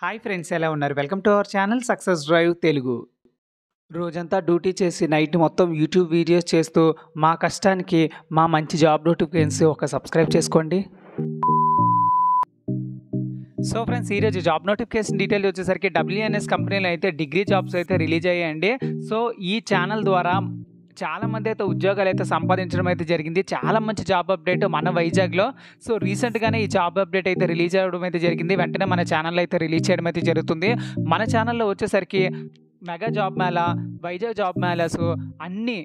Hi friends, ఎలా ఉన్నారు? Welcome to our channel success drive Telugu. రోజంతా డ్యూటీ చేసి నైట్ మొత్తం యూట్యూబ్ వీడియోస్ చేస్తూ మా కష్టానికి మా మంచి జాబ్ నోటిఫికేషన్స్ ఒక సబ్స్క్రైబ్ చేసుకోండి. సో ఫ్రెండ్స్, ఈరోజు జాబ్ నోటిఫికేషన్ డీటెయిల్స్ వచ్చేసరికి WNS కంపెనీలో అయితే డిగ్రీ జాబ్స్ అయితే రిలీజ్ అయ్యాయండి. సో ఈ ఛానల్ ద్వారా చాలామంది అయితే ఉద్యోగాలు అయితే సంపాదించడం అయితే జరిగింది. చాలా మంచి జాబ్ అప్డేట్ మన వైజాగ్లో. సో రీసెంట్గానే ఈ జాబ్ అప్డేట్ అయితే రిలీజ్ అవ్వడం అయితే జరిగింది. వెంటనే మన ఛానల్లో అయితే రిలీజ్ చేయడం అయితే జరుగుతుంది. మన ఛానల్లో వచ్చేసరికి mega job Mela, Vizag job melas, అన్ని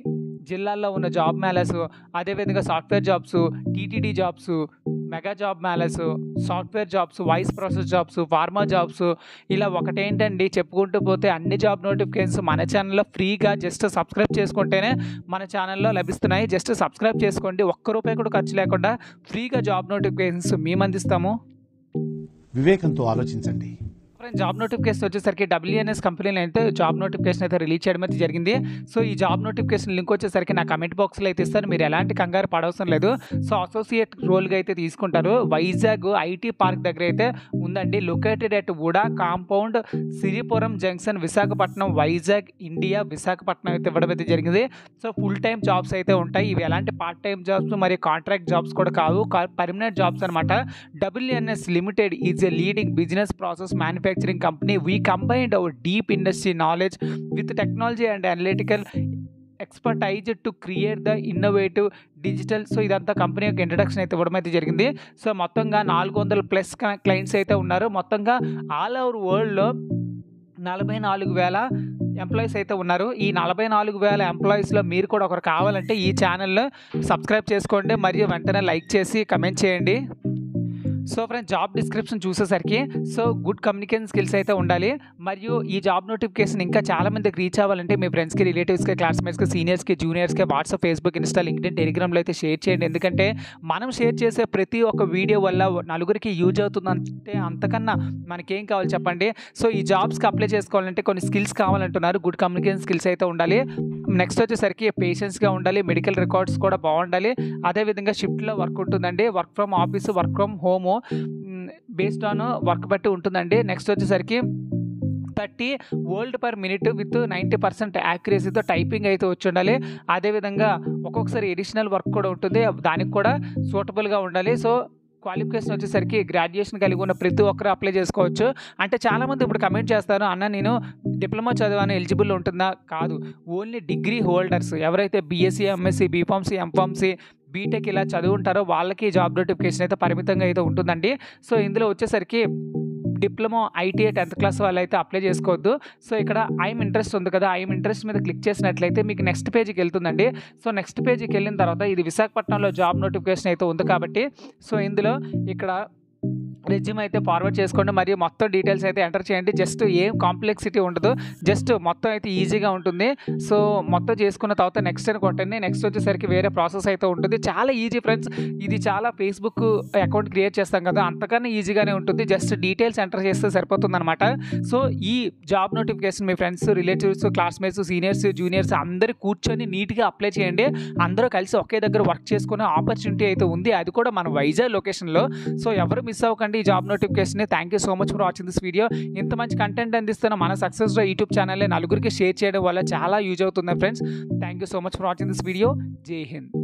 జిల్లాల్లో ఉన్న జాబ్ మేళాస్, అదేవిధంగా software jobs, TTD jobs, mega job melas, software jobs, voice process jobs, pharma jobs, ఇలా ఒకటేంటండి చెప్పుకుంటూ పోతే అన్ని జాబ్ నోటిఫికేషన్స్ మన ఛానల్లో ఫ్రీగా జస్ట్ సబ్స్క్రైబ్ చేసుకుంటేనే మన ఛానల్లో లభిస్తున్నాయి. జస్ట్ సబ్స్క్రైబ్ చేసుకోండి, ఒక్క రూపాయి కూడా ఖర్చు లేకుండా ఫ్రీగా జాబ్ నోటిఫికేషన్స్ మేము అందిస్తాము. వివేకంతో ఆలోచించండి. జాబ్ నోటిఫికేషన్ వచ్చేసరికి WNS కంపెనీలో అయితే జాబ్ నోటిఫికేషన్ అయితే రిలీజ్ చేయడం అయితే జరిగింది. సో ఈ జాబ్ నోటిఫికేషన్ లింక్ వచ్చేసరికి నా కమెంట్ బాక్స్లో అయితే ఇస్తాను. మీరు ఎలాంటి కంగారు పడవసరం లేదు. సో అసోసియేట్ రోల్గా అయితే తీసుకుంటారు. వైజాగ్ IT పార్క్ దగ్గర అయితే ఉందండి. Located at VUDA compound, Siripuram junction, Visakhapatnam, Vizag, India, Visakhapatnam అయితే ఇవ్వడం అయితే జరిగింది. సో ఫుల్ టైం జాబ్స్ అయితే ఉంటాయి. ఇవి ఎలాంటి పార్ట్ టైం జాబ్స్ మరియు కాంట్రాక్ట్ జాబ్స్ కూడా కావు, పర్మనెంట్ జాబ్స్ అనమాట. WNS limited is a leading business process manufacturing company. We combined our deep industry knowledge with technology and analytical expertise to create the innovative digital. So ఇదంతా company యొక్క introduction అయితే ఇవ్వడం అయితే జరిగింది. So మొత్తంగా 400+ clients అయితే ఉన్నారు. మొత్తంగా ఆల్ ఓవర్ వరల్డ్లో 44,000 ఎంప్లాయీస్ అయితే ఉన్నారు. ఈ 44,000 ఎంప్లాయీస్లో మీరు కూడా ఒకరు కావాలంటే ఈ ఛానల్లో సబ్స్క్రైబ్ చేసుకోండి, మరియు వెంటనే లైక్ చేసి కమెంట్ చేయండి. సో ఫ్రెండ్స్, జాబ్ డిస్క్రిప్షన్ చూసేసరికి సో గుడ్ కమ్యూనికేషన్ స్కిల్స్ అయితే ఉండాలి. మరియు ఈ జాబ్ నోటిఫికేషన్ ఇంకా చాలా మందికి రీచ్ అవ్వాలంటే మీ ఫ్రెండ్స్కి, రిలేటివ్స్కి, క్లాస్మేట్స్కి, సీనియర్స్కి, జూనియర్స్కి వాట్సాప్, ఫేస్బుక్, ఇన్స్టా, లింక్డ్ఇన్, టెలిగ్రామ్లో అయితే షేర్ చేయండి. ఎందుకంటే మనం షేర్ చేసే ప్రతి ఒక్క వీడియో వల్ల నలుగురికి యూజ్ అవుతుందంటే అంతకన్నా మనకేం కావాలి చెప్పండి. సో ఈ జాబ్స్కి అప్లై చేసుకోవాలంటే కొన్ని స్కిల్స్ కావాలంటున్నారు. గుడ్ కమ్యూనికేషన్ స్కిల్స్ అయితే ఉండాలి. నెక్స్ట్ వచ్చేసరికి పేషెన్స్గా ఉండాలి. మెడికల్ రికార్డ్స్ కూడా బాగుండాలి. అదేవిధంగా షిఫ్ట్లో వర్క్ ఉంటుందండి. Work from office, work from home based on work బట్టి ఉంటుందండి. నెక్స్ట్ వచ్చేసరికి 30 వర్డ్ పర్ మినిట్ విత్ 90% యాక్యురసీతో టైపింగ్ అయితే వచ్చి ఉండాలి. అదేవిధంగా ఒక్కొక్కసారి ఎడిషనల్ వర్క్ కూడా ఉంటుంది, దానికి కూడా సూటబుల్గా ఉండాలి. సో క్వాలిఫికేషన్ వచ్చేసరికి గ్రాడ్యుయేషన్ కలిగి ఉన్న ప్రతి ఒక్కరు అప్లై చేసుకోవచ్చు. అంటే చాలామంది ఇప్పుడు కమెంట్ చేస్తారు, అన్న నేను డిప్లొమా చదివాను, ఎలిజిబుల్ ఉంటుందా? కాదు, ఓన్లీ డిగ్రీ హోల్డర్స్ ఎవరైతే BSc, MSc, BPharmcy, MPharmcy, BTech ఇలా చదువుంటారో వాళ్ళకి జాబ్ నోటిఫికేషన్ అయితే పరిమితంగా అయితే ఉంటుందండి. సో ఇందులో వచ్చేసరికి డిప్లొమా, ITI 10th క్లాస్ వాళ్ళు అయితే అప్లై చేసుకోవద్దు. సో ఇక్కడ ఐఎమ్ ఇంట్రెస్ట్ ఉంది కదా, ఐఎమ్ ఇంట్రెస్ట్ మీద క్లిక్ చేసినట్లయితే మీకు నెక్స్ట్ పేజీకి వెళ్తుందండి. సో నెక్స్ట్ పేజీకి వెళ్ళిన తర్వాత ఇది విశాఖపట్నంలో జాబ్ నోటిఫికేషన్ అయితే ఉంది కాబట్టి సో ఇందులో ఇక్కడ రెజ్యూమ్ అయితే ఫార్వర్డ్ చేసుకోండి, మరియు మొత్తం డీటెయిల్స్ అయితే ఎంటర్ చేయండి. జస్ట్ ఏం కాంప్లెక్సిటీ ఉండదు, జస్ట్ మొత్తం అయితే ఈజీగా ఉంటుంది. సో మొత్తం చేసుకున్న తర్వాత నెక్స్ట్ అని కొట్టండి. నెక్స్ట్ వచ్చేసరికి వేరే ప్రాసెస్ అయితే ఉంటుంది. చాలా ఈజీ ఫ్రెండ్స్, ఇది చాలా ఫేస్బుక్ అకౌంట్ క్రియేట్ చేస్తాం కదా, అంతకన్నా ఈజీగానే ఉంటుంది. జస్ట్ డీటెయిల్స్ ఎంటర్ చేస్తే సరిపోతుంది అనమాట. సో ఈ జాబ్ నోటిఫికేషన్ మీ friends, relatives, classmates, seniors, juniors అందరూ కూర్చొని నీట్గా అప్లై చేయండి. అందరూ కలిసి ఒకే దగ్గర వర్క్ చేసుకునే ఆపర్చునిటీ అయితే ఉంది, అది కూడా మన వైజాగ్ లొకేషన్లో. సో ఎవరు మిస్ అవ్వకండి ఈ job notification. Thank you so much for watching this video. ఇంత మంచి కంటెంట్ అందిస్తున్న మన సక్సెస్ యూట్యూబ్ ఛానల్ని నలుగురికి షేర్ చేయడం వల్ల చాలా యూజ్ అవుతుంది friends. Thank you so much for watching this video. జై హింద్.